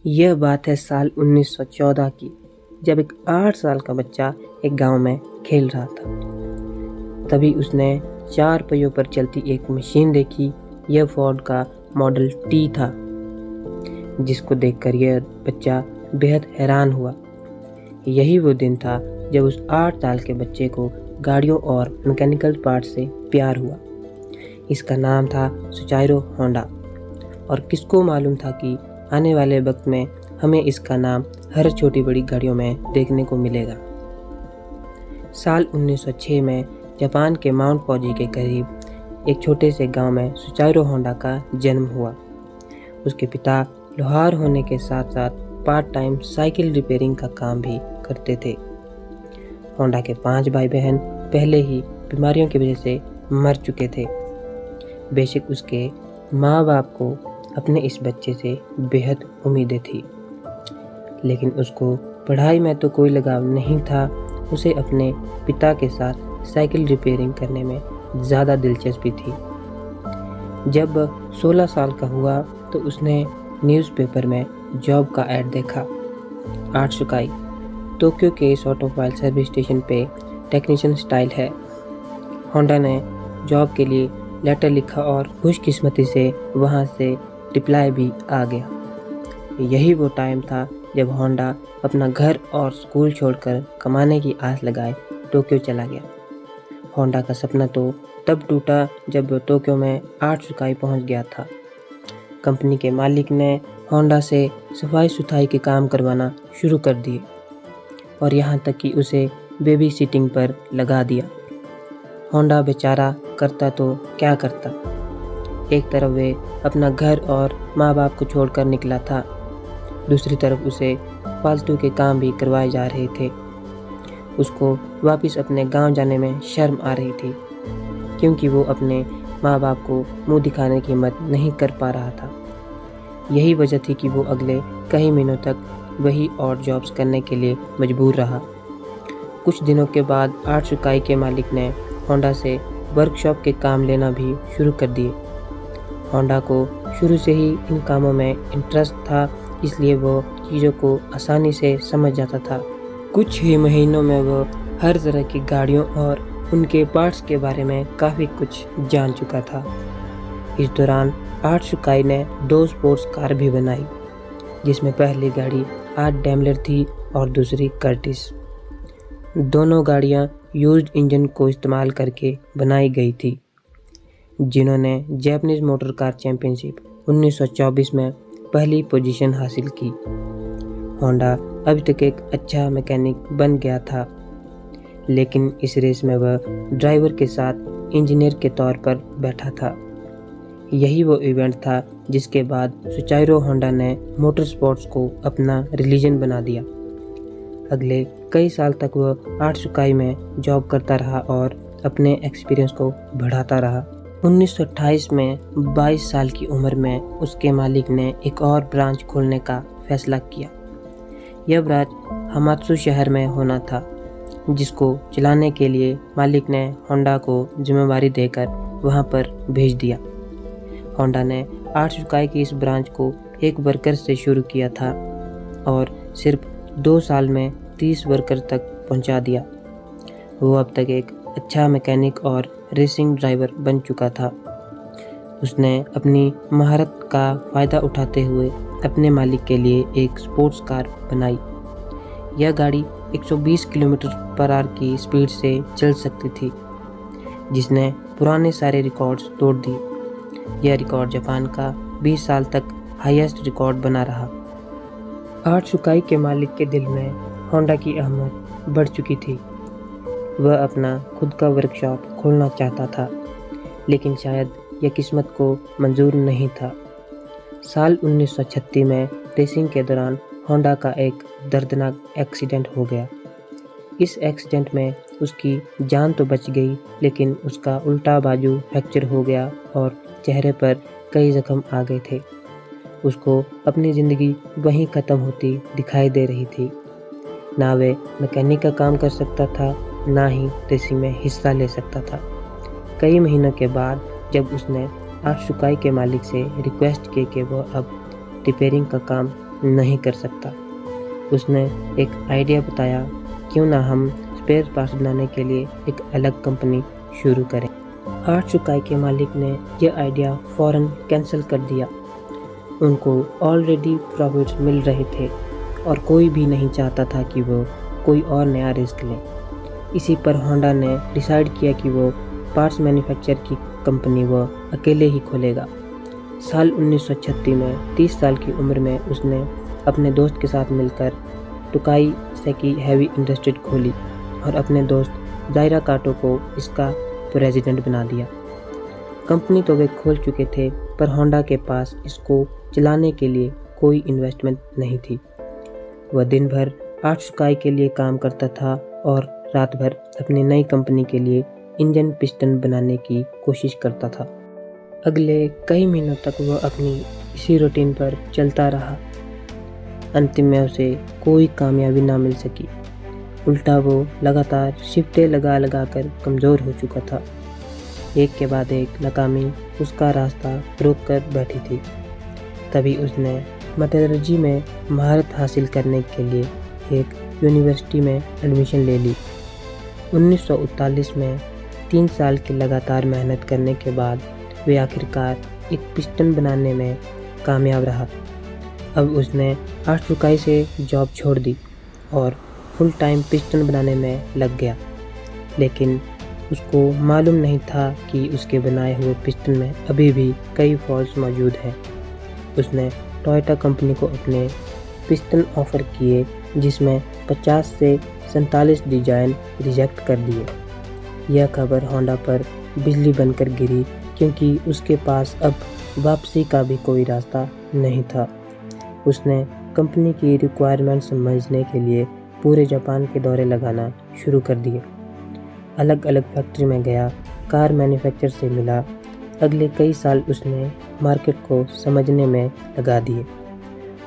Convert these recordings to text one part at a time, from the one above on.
यह बात है साल 1914 की, जब एक 8 साल का बच्चा एक गांव में खेल रहा था। तभी उसने 4 पहियों पर चलती एक मशीन देखी। यह फोर्ड का मॉडल टी था, जिसको देखकर यह बच्चा बेहद हैरान हुआ। यही वो दिन था जब उस 8 साल के बच्चे को गाड़ियों और मैकेनिकल पार्ट से प्यार हुआ। इसका नाम था सुचाइरो होंडा, और किसको मालूम था कि आने वाले वक्त में हमें इसका नाम हर छोटी बड़ी गाड़ियों में देखने को मिलेगा। साल 1906 में जापान के माउंट फूजी के करीब एक छोटे से गांव में सुचाइरो होंडा का जन्म हुआ। उसके पिता लोहार होने के साथ साथ पार्ट टाइम साइकिल रिपेयरिंग का काम भी करते थे। होंडा के 5 भाई बहन पहले ही बीमारियों की वजह से मर चुके थे। बेशक उसके माँ बाप को अपने इस बच्चे से बेहद उम्मीदें थी, लेकिन उसको पढ़ाई में तो कोई लगाव नहीं था। उसे अपने पिता के साथ साइकिल रिपेयरिंग करने में ज़्यादा दिलचस्पी थी। जब 16 साल का हुआ तो उसने न्यूज़पेपर में जॉब का ऐड देखा। 8 सुकाई टोक्यो के इस ऑटोमोबाइल सर्विस स्टेशन पे टेक्नीशियन स्टाइल है। होंडा ने जॉब के लिए लेटर लिखा और खुशकिस्मती से वहाँ से रिप्लाई भी आ गया। यही वो टाइम था जब होंडा अपना घर और स्कूल छोड़कर कमाने की आस लगाए टोक्यो चला गया। होंडा का सपना तो तब टूटा जब टोक्यो में 8 सुकाई पहुँच गया था। कंपनी के मालिक ने होंडा से सफाई सुथराई के काम करवाना शुरू कर दिए, और यहाँ तक कि उसे बेबी सिटिंग पर लगा दिया। होंडा बेचारा करता तो क्या करता। एक तरफ वे अपना घर और माँ बाप को छोड़कर निकला था, दूसरी तरफ उसे फालतू के काम भी करवाए जा रहे थे। उसको वापस अपने गांव जाने में शर्म आ रही थी, क्योंकि वो अपने माँ बाप को मुंह दिखाने की हिम्मत नहीं कर पा रहा था। यही वजह थी कि वो अगले कई महीनों तक वही और जॉब्स करने के लिए मजबूर रहा। कुछ दिनों के बाद 8 सुकाई के मालिक ने होंडा से वर्कशॉप के काम लेना भी शुरू कर दिए। होंडा को शुरू से ही इन कामों में इंटरेस्ट था, इसलिए वो चीज़ों को आसानी से समझ जाता था। कुछ ही महीनों में वो हर तरह की गाड़ियों और उनके पार्ट्स के बारे में काफ़ी कुछ जान चुका था। इस दौरान 8 सुकाई ने 2 स्पोर्ट्स कार भी बनाई, जिसमें पहली गाड़ी 8 डैमलर थी और दूसरी कर्टिस। दोनों गाड़ियां यूज्ड इंजन को इस्तेमाल करके बनाई गई थी, जिन्होंने जापानीज मोटर कार चैंपियनशिप 1924 में पहली पोजीशन हासिल की। होंडा अभी तक एक अच्छा मैकेनिक बन गया था, लेकिन इस रेस में वह ड्राइवर के साथ इंजीनियर के तौर पर बैठा था। यही वो इवेंट था जिसके बाद सुचाइरो होंडा ने मोटर स्पोर्ट्स को अपना रिलीजन बना दिया। अगले कई साल तक वह 8 सुकाई में जॉब करता रहा और अपने एक्सपीरियंस को बढ़ाता रहा। 1928 में 22 साल की उम्र में उसके मालिक ने एक और ब्रांच खोलने का फैसला किया। यह ब्रांच हमात्सु शहर में होना था, जिसको चलाने के लिए मालिक ने होंडा को जिम्मेवारी देकर वहां पर भेज दिया। होंडा ने 8 सुकाई की इस ब्रांच को एक वर्कर से शुरू किया था और सिर्फ 2 साल में 30 वर्कर तक पहुंचा दिया। वो अब तक एक अच्छा मैकेनिक और रेसिंग ड्राइवर बन चुका था। उसने अपनी महारत का फ़ायदा उठाते हुए अपने मालिक के लिए एक स्पोर्ट्स कार बनाई। यह गाड़ी 120 किलोमीटर पर आवर की स्पीड से चल सकती थी, जिसने पुराने सारे रिकॉर्ड्स तोड़ दिए। यह रिकॉर्ड जापान का 20 साल तक हाईएस्ट रिकॉर्ड बना रहा। 8 सुकाई के मालिक के दिल में होंडा की अहमियत बढ़ चुकी थी। वह अपना खुद का वर्कशॉप खोलना चाहता था, लेकिन शायद यह किस्मत को मंजूर नहीं था। साल 1936 में रेसिंग के दौरान होंडा का एक दर्दनाक एक्सीडेंट हो गया। इस एक्सीडेंट में उसकी जान तो बच गई, लेकिन उसका उल्टा बाजू फ्रैक्चर हो गया और चेहरे पर कई जख्म आ गए थे। उसको अपनी ज़िंदगी वहीं ख़त्म होती दिखाई दे रही थी। ना वे मैकेनिक का काम कर सकता था, ना ही रेसिंग में हिस्सा ले सकता था। कई महीनों के बाद जब उसने 8 सुकाई के मालिक से रिक्वेस्ट की कि वह अब रिपेयरिंग का काम नहीं कर सकता। उसने एक आइडिया बताया, क्यों ना हम स्पेयर पार्ट्स बनाने के लिए एक अलग कंपनी शुरू करें। आर्ट सुकाई के मालिक ने यह आइडिया फ़ौरन कैंसिल कर दिया। उनको ऑलरेडी प्रॉफिट्स मिल रहे थे और कोई भी नहीं चाहता था कि वो कोई और नया रिस्क लें। इसी पर होंडा ने डिसाइड किया कि वो पार्ट्स मैन्युफैक्चर की कंपनी वो अकेले ही खोलेगा। साल 1936 में 30 साल की उम्र में उसने अपने दोस्त के साथ मिलकर टोकाई सेकी हैवी इंडस्ट्रीज खोली और अपने दोस्त जाइरा काटो को इसका प्रेसिडेंट बना दिया। कंपनी तो वे खोल चुके थे, पर होंडा के पास इसको चलाने के लिए कोई इन्वेस्टमेंट नहीं थी। वह दिन भर आर्ट सुकाई के लिए काम करता था और रात भर अपनी नई कंपनी के लिए इंजन पिस्टन बनाने की कोशिश करता था। अगले कई महीनों तक वह अपनी इसी रूटीन पर चलता रहा। अंतिम में उसे कोई कामयाबी ना मिल सकी। उल्टा वो लगातार शिफ्टें लगा कर कमज़ोर हो चुका था। एक के बाद एक नाकामी उसका रास्ता रोक कर बैठी थी। तभी उसने मेटलर्जी में महारत हासिल करने के लिए एक यूनिवर्सिटी में एडमिशन ले ली। 1939 में 3 साल की लगातार मेहनत करने के बाद वे आखिरकार एक पिस्टन बनाने में कामयाब रहा। अब उसने आर्ट सुकाई से जॉब छोड़ दी और फुल टाइम पिस्टन बनाने में लग गया। लेकिन उसको मालूम नहीं था कि उसके बनाए हुए पिस्टन में अभी भी कई फॉल्ट्स मौजूद हैं। उसने टोयोटा कंपनी को अपने पिस्टन ऑफ़र किए, जिसमें 50 से 47 डिज़ाइन रिजेक्ट कर दिए। यह खबर होंडा पर बिजली बनकर गिरी, क्योंकि उसके पास अब वापसी का भी कोई रास्ता नहीं था। उसने कंपनी की रिक्वायरमेंट समझने के लिए पूरे जापान के दौरे लगाना शुरू कर दिए। अलग अलग फैक्ट्री में गया, कार मैन्युफैक्चर से मिला। अगले कई साल उसने मार्केट को समझने में लगा दिए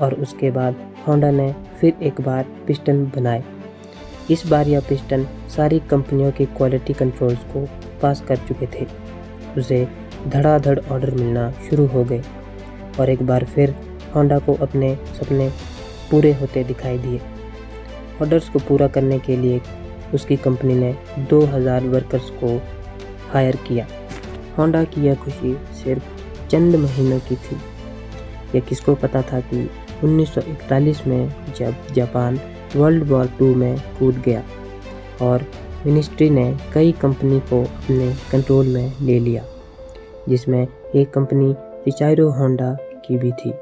और उसके बाद होंडा ने फिर एक बार पिस्टन बनाए। इस बार यह पिस्टन सारी कंपनियों के क्वालिटी कंट्रोल्स को पास कर चुके थे। उसे धड़ाधड़ ऑर्डर मिलना शुरू हो गए और एक बार फिर होंडा को अपने सपने पूरे होते दिखाई दिए। ऑर्डर्स को पूरा करने के लिए उसकी कंपनी ने 2000 वर्कर्स को हायर किया। होंडा की यह खुशी सिर्फ चंद महीनों की थी। यह किसको पता था कि 1941 में जब जापान वर्ल्ड वॉर 2 में कूद गया और मिनिस्ट्री ने कई कंपनी को अपने कंट्रोल में ले लिया, जिसमें एक कंपनी रिचाइरो होंडा की भी थी।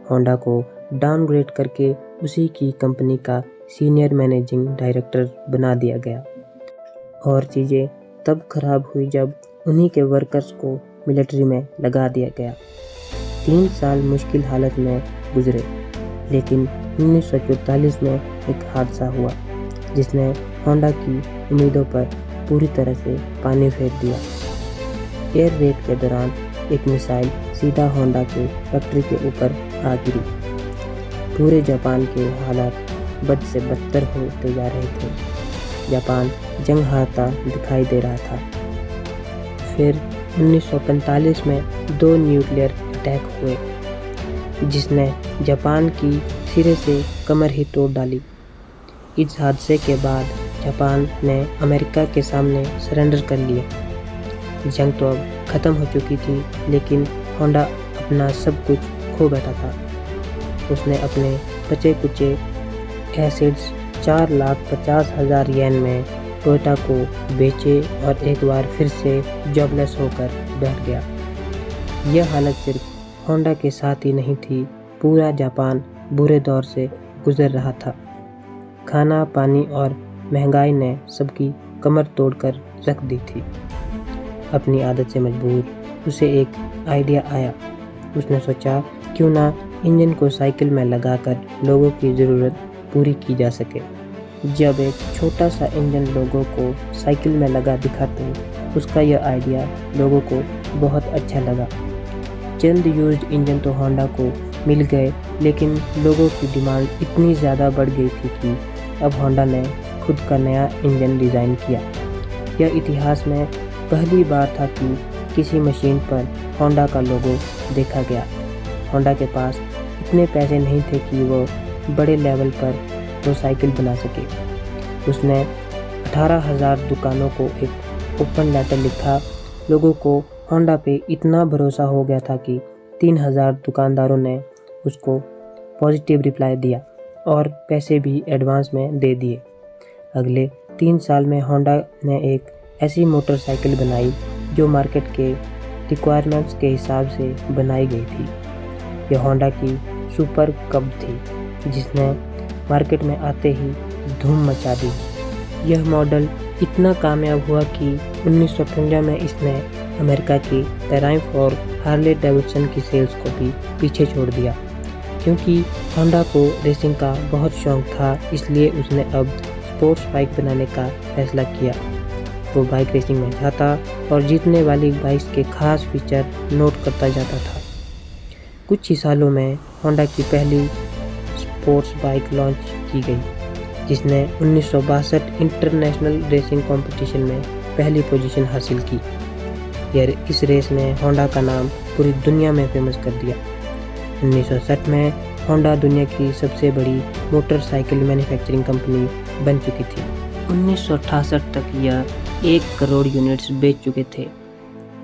होंडा को डाउनग्रेड करके उसी की कंपनी का सीनियर मैनेजिंग डायरेक्टर बना दिया गया। और चीज़ें तब खराब हुई जब उन्हीं के वर्कर्स को मिलिट्री में लगा दिया गया। 3 साल मुश्किल हालत में गुजरे, लेकिन 1944 में एक हादसा हुआ जिसने होंडा की उम्मीदों पर पूरी तरह से पानी फेर दिया। एयर रेड के दौरान एक मिसाइल सीधा होंडा के फैक्ट्री के ऊपर आ गिरी। पूरे जापान के हालात बद से बदतर होते जा रहे थे। जापान जंग हारता दिखाई दे रहा था। फिर 1945 में 2 न्यूक्लियर अटैक हुए, जिसने जापान की सिरे से कमर ही तोड़ डाली। इस हादसे के बाद जापान ने अमेरिका के सामने सरेंडर कर लिया। जंग तो अब ख़त्म हो चुकी थी, लेकिन होंडा अपना सब कुछ खो बैठा था। उसने अपने बचे कुचे एसिड्स 4,50,000 येन में टोयोटा को बेचे और एक बार फिर से जॉबलेस होकर बैठ गया। यह हालत सिर्फ होंडा के साथ ही नहीं थी, पूरा जापान बुरे दौर से गुजर रहा था। खाना, पानी और महंगाई ने सबकी कमर तोड़कर रख दी थी। अपनी आदत से मजबूर उसे एक आइडिया आया। उसने सोचा, क्यों ना इंजन को साइकिल में लगाकर लोगों की ज़रूरत पूरी की जा सके। जब एक छोटा सा इंजन लोगों को साइकिल में लगा दिखाते, उसका यह आइडिया लोगों को बहुत अच्छा लगा। चंद यूज्ड इंजन तो होंडा को मिल गए, लेकिन लोगों की डिमांड इतनी ज़्यादा बढ़ गई थी कि अब होंडा ने खुद का नया इंजन डिज़ाइन किया। यह इतिहास में पहली बार था कि किसी मशीन पर होंडा का लोगो देखा गया। होंडा के पास इतने पैसे नहीं थे कि वो बड़े लेवल पर वो साइकिल बना सके। उसने 18,000 दुकानों को एक ओपन लेटर लिखा। लोगों को होंडा पे इतना भरोसा हो गया था कि 3,000 दुकानदारों ने उसको पॉजिटिव रिप्लाई दिया और पैसे भी एडवांस में दे दिए। अगले 3 साल में होंडा ने एक ऐसी मोटरसाइकिल बनाई जो मार्केट के रिक्वायरमेंट्स के हिसाब से बनाई गई थी। यह होंडा की सुपर कब थी जिसने मार्केट में आते ही धूम मचा दी। यह मॉडल इतना कामयाब हुआ कि 1953 में इसने अमेरिका की ट्रायम्फ और हार्ले डेविडसन की सेल्स को भी पीछे छोड़ दिया। क्योंकि होंडा को रेसिंग का बहुत शौक था, इसलिए उसने अब स्पोर्ट्स बाइक बनाने का फैसला किया। वो बाइक रेसिंग में जाता और जीतने वाली बाइक्स के खास फीचर नोट करता जाता था। कुछ ही सालों में होंडा की पहली स्पोर्ट्स बाइक लॉन्च की गई, जिसने 1962 इंटरनेशनल रेसिंग कंपटीशन में पहली पोजीशन हासिल की। इस रेस ने होंडा का नाम पूरी दुनिया में फेमस कर दिया। 1960 में होंडा दुनिया की सबसे बड़ी मोटरसाइकिल मैन्युफैक्चरिंग कंपनी बन चुकी थी। 1968 तक यह 1 करोड़ यूनिट्स बेच चुके थे।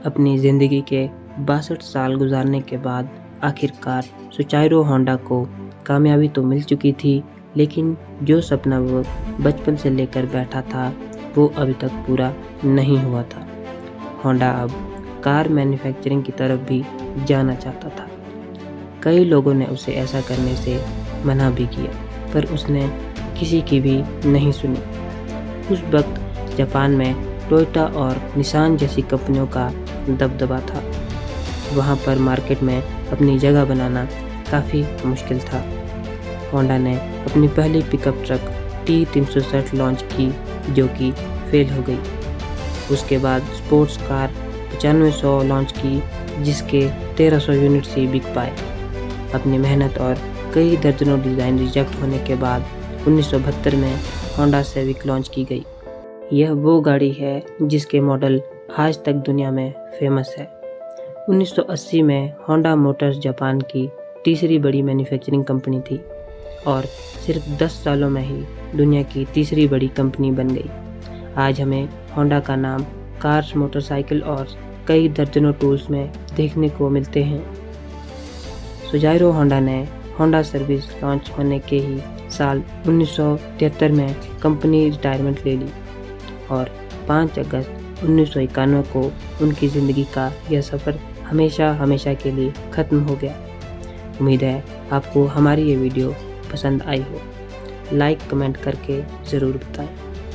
अपनी ज़िंदगी के 62 साल गुजारने के बाद आखिरकार सुचारू होंडा को कामयाबी तो मिल चुकी थी, लेकिन जो सपना वो बचपन से लेकर बैठा था वो अभी तक पूरा नहीं हुआ था। होंडा अब कार मैन्युफैक्चरिंग की तरफ भी जाना चाहता था। कई लोगों ने उसे ऐसा करने से मना भी किया, पर उसने किसी की भी नहीं सुनी। उस वक्त जापान में टोयोटा और निसान जैसी कंपनियों का दबदबा था। वहाँ पर मार्केट में अपनी जगह बनाना काफ़ी मुश्किल था। होंडा ने अपनी पहली पिकअप ट्रक T360 लॉन्च की, जो कि फेल हो गई। उसके बाद स्पोर्ट्स कार 9500 लॉन्च की, जिसके 1300 यूनिट्स ही बिक पाए। अपनी मेहनत और कई दर्जनों डिज़ाइन रिजेक्ट होने के बाद 1972 में होंडा सिविक लॉन्च की गई। यह वो गाड़ी है जिसके मॉडल आज तक दुनिया में फेमस है। 1980 में होंडा मोटर्स जापान की तीसरी बड़ी मैन्युफैक्चरिंग कंपनी थी और सिर्फ 10 सालों में ही दुनिया की तीसरी बड़ी कंपनी बन गई। आज हमें होंडा का नाम कार्स, मोटरसाइकिल और कई दर्जनों टूल्स में देखने को मिलते हैं। सुजाइरो होंडा ने होंडा सर्विस लॉन्च होने के ही साल 1973 में कंपनी रिटायरमेंट ले ली और 5 अगस्त 1991 को उनकी ज़िंदगी का यह सफ़र हमेशा के लिए ख़त्म हो गया। उम्मीद है आपको हमारी ये वीडियो पसंद आई हो। लाइक कमेंट करके ज़रूर बताएं।